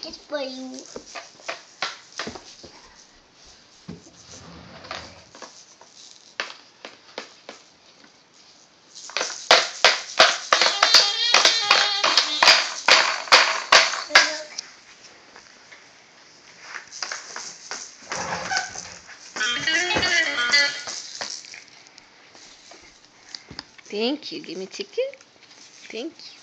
just for you. Thank you. Give me a ticket. Thank you.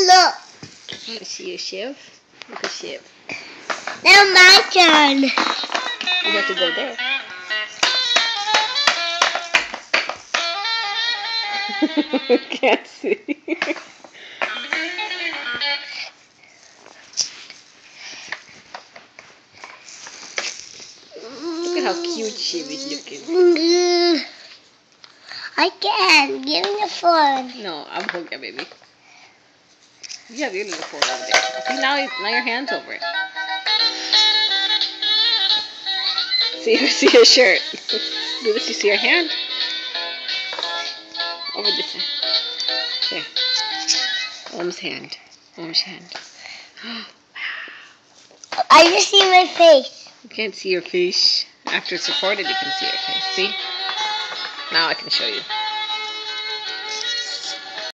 Look. Want to see your Shiv? Look at Shiv. Now my turn. You have to go there. Can't see. Look at how cute Shiv is looking. I can. Give me the phone. No, I'll hold your baby. You have your little phone over there. See, now your hand's over it. See your shirt. Do this, you see your hand? Over this hand. There. Om's hand. Om's hand. Wow. I just see my face. You can't see your face. After it's recorded, you can see your face. See? Now I can show you.